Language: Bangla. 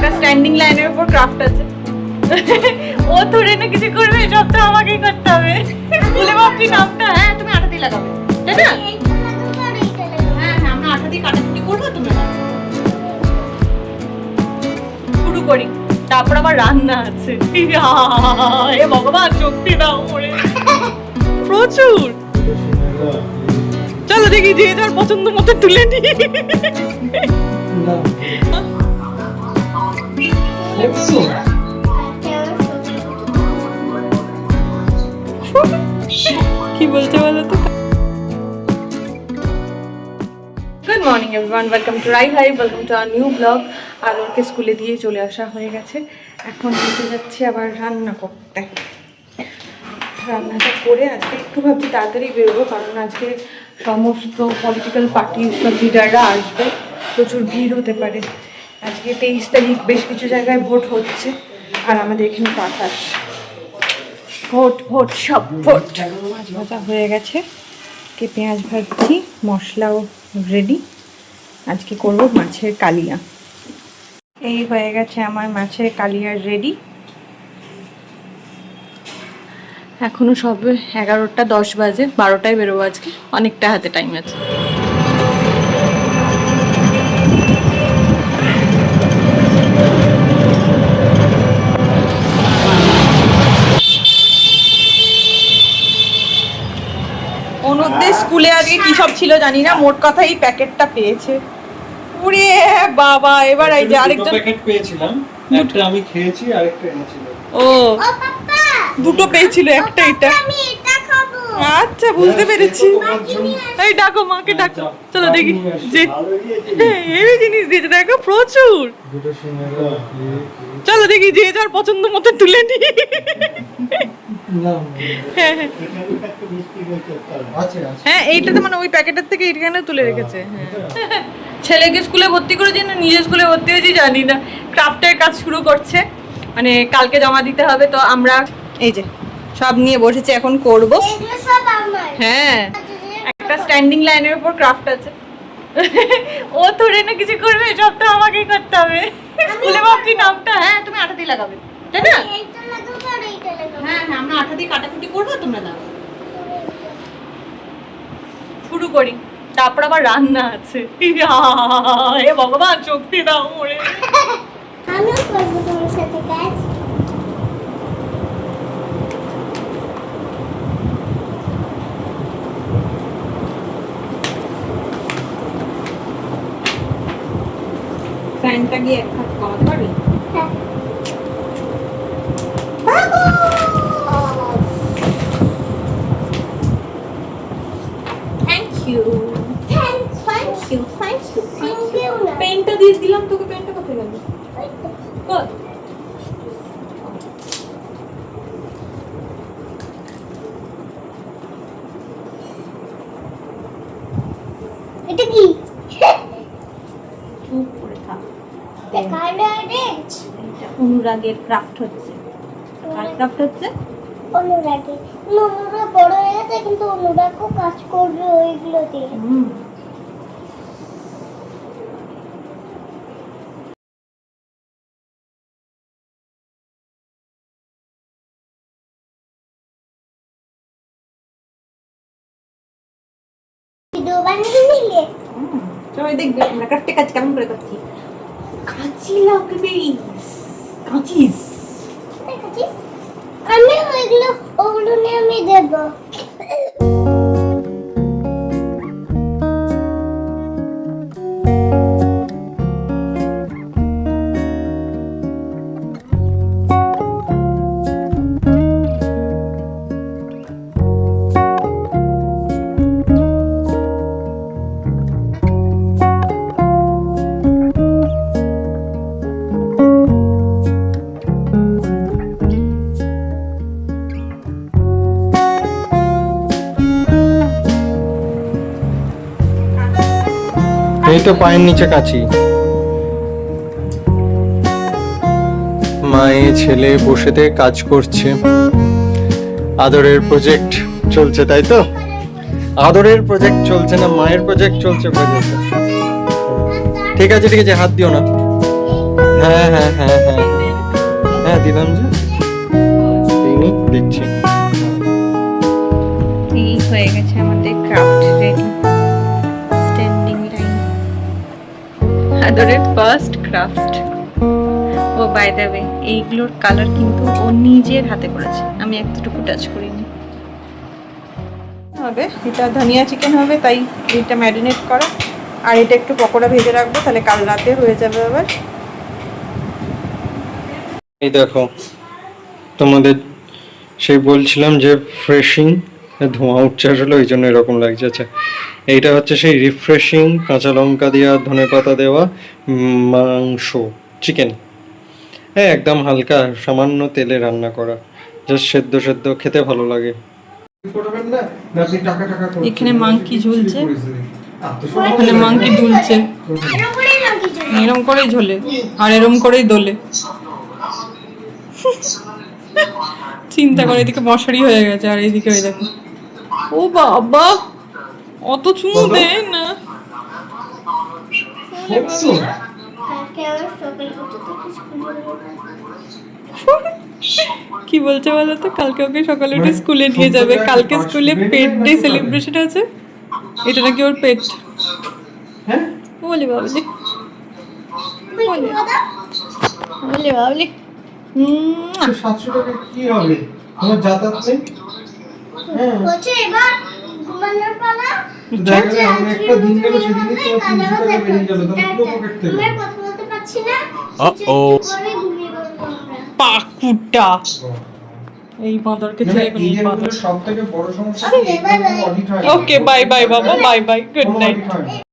একটা স্ট্যান্ডিং লাইনের উপর ক্রাফট আছে। ও ধরে না কিছু করবে, সব তো আমাকেই করতে হবে। স্কুলে ভাবছি নামটা, হ্যাঁ তুমি আঠা দিয়ে লাগাবে, তাই না? হ্যাঁ হ্যাঁ, আমরা আঠা দিয়ে কাটাকুটি করবো, তুমি শুরু করি। তারপর আমার রান্না আছে। এ ভগবান, শক্তি দাও ওরে প্রচুর। চলো দেখি যে যার পছন্দ মতো তুলে নি। কি বলতে বলো তো? Good morning everyone, welcome to রাই হাই, welcome to our new blog. আর ওকে স্কুলে দিয়ে চলে আসা হয়ে গেছে, এখন যেতে যাচ্ছি আবার রান্না করতে। রান্নাটা করে আজকে একটু ভাবছি তাড়াতাড়ি বেরোবো, কারণ আজকে সমস্ত পলিটিক্যাল পার্টির সব লিডাররা আসবে, প্রচুর ভিড় হতে পারে। আজকে 23 তারিখ, বেশ কিছু জায়গায় ভোট হচ্ছে, আর আমাদের এখানে 28। ভোট সব ভোট। মাছ ভাজা হয়ে গেছে, কে পেঁয়াজ ভাজছি, মশলাও রেডি। আজকে করব মাছের কালিয়া। এই হয়ে গেছে আমার মাছের কালিয়া রেডি। এখনো সবে 11:10 বাজে, 12টায় বেরোবো আজকে, অনেকটা হাতে টাইম আছে। অনুদের স্কুলে আজকে কি সব ছিল জানি না, মোট কথা এই প্যাকেটটা পেয়েছে। ওরে বাবা, এবার এই যে আরেকটা প্যাকেট পেয়েছিলাম, একটা আমি খেয়েছি, আরেকটা এনেছিল। ও দুটো পেয়েছিল, একটা এটা। আচ্ছা বুঝতে পেরেছি। এই ডাকো মাকে, ডাকো, চলো দেখি যে এই জিনিস দিয়েছে, দেখো প্রচুর। চলো দেখি যে যার পছন্দ মতো তুলে নি। হ্যাঁ এইটাতে মানে ওই প্যাকেটের থেকে এইখানে তুলে রেখেছে। ছেলেকে স্কুলে ভর্তি করেছি না নিজের স্কুলে ভর্তি হয়েছি জানি না, ক্রাফটের কাজ শুরু করছে, মানে কালকে জমা দিতে হবে। তো আমরা এই যে সব নিয়ে বসেছি, এখন করব। হ্যাঁ, একটা স্ট্যান্ডিং লাইনের উপর ক্রাফট আছে। ও ধরে না কিছু করবে, সব তো আমাকেই করতে হবে। স্কুলে ভাবছি নামটা, হ্যাঁ তুমি আঠা দিয়ে লাগাবে, তাই না? হ্যাঁ হ্যাঁ, আমরা আঠা দিয়ে কাটাকুটি করবো, তোমরা দাও। শুরু করি, তারপর আবার রান্না আছে। এ ভগবান, শক্তি দাও ওরে। আমিও করবো তোমার সাথে কাজ। ফ্যানটা গিয়ে এক হাত কমাতে পারবি? হ্যাঁ। Thank you, thank you. পেনটা দিয়ে দিলাম তোকে, পেনটা কোথায় গেল? কই? এটা কি? চুপ করে থাক। কালারেজ। এটা অনুরাগের ক্রাফট হচ্ছে। কার ক্রাফট হচ্ছে? অনুরাগে। অনুরাগ বড় হয়ে গেছে, কিন্তু অনুরাগও কাজ করবে ওইগুলো দিয়ে। ভিডিও বানিয়ে নিলে সবাই দেখবে আমরা ক্রাফটে কাজ কেমন করে করছি। কাঁচি লাগবে, কাঁচিস। দেখেছিস? আমি ওগুলো নিয়ে আমি দেবো। এই তো পায়ের নিচে কাছি। মায়ে ছেলে বসেতে কাজ করছে, আদরের প্রজেক্ট চলছে, তাই তো? আদরের প্রজেক্ট চলছে না, মায়ের প্রজেক্ট চলছে। ঠিক আছে ঠিক আছে, হাত দিও না। হ্যাঁ হ্যাঁ হ্যাঁ হ্যাঁ হ্যাঁ দিলাম যে দিইনি, দিচ্ছি। এই হয়ে গেছে আমাদের ক্রাফট রেডি, স্ট্যান্ডিং লাইন, আদরের ফার্স্ট ক্রাফট। ও বাই দ্য ওয়ে এইগুলোর কালার কিন্তু ও নিজের হাতে করেছে, আমি একটুকু টাচ করিনি। হবে এটা ধনিয়া চিকেন হবে, তাই এটা ম্যারিনেট করা, আর এটা একটু পকোড়া ভেজে রাখবো, তাহলে কাল রাতে হয়ে যাবে আবার। এই দেখো তোমাদের সেই বলছিলাম যে ফ্রেশিং ধোঁয়া উঠছে আসলে, ওই জন্য এরকম লাগছে। আচ্ছা এইটা হচ্ছে সেই রিফ্রেশিং কাঁচা লঙ্কা দেওয়া ধনেপাতা দেওয়া মাংস, চিকেন, হ্যাঁ একদম হালকা সামান্য তেলে রান্না করা, জাস্ট সেদ্ধ সেদ্ধ, খেতে ভালো লাগে। এখানে মাংকি ঝুলছে, ওখানে মাংকি দুলছে, এরম করেই ঝোলে আর এরম করেই দোলে। চিন্তা করে এদিকে মশারি হয়ে গেছে, আর এইদিকে ওই দেখো, ও বাবা অত চুমু দে না। কি বলছে বলো তো, কালকে ওকে সকালে উঠে স্কুলে নিয়ে যাবে, কালকে স্কুলে পেট ডে সেলিব্রেশন আছে, এটা নাকি ওর পেট। বলি বাবলি, বলি বলি বাবলি। 700 টাকা কি হবে, আমার যাতায়াত নেই। হচ্ছে এবার ঘুমানোর পালা। আমি একটা দিন গেল, সেদিনই তোমার 300 টাকা বেরিয়ে গেল, তখন পুরো পকেট থেকে। আমি কথা বলতে পারছি না। পরে ঘুমিয়ে পড়বো আমরা। পাকুটা এই বাঁদরকে ছেড়ে গেল, এই বাঁদর। সবথেকে বড় সমস্যা বাই বাই। অডিট হয়। ওকে বাই বাই বাবা, বাই বাই, গুড নাইট। হয় না।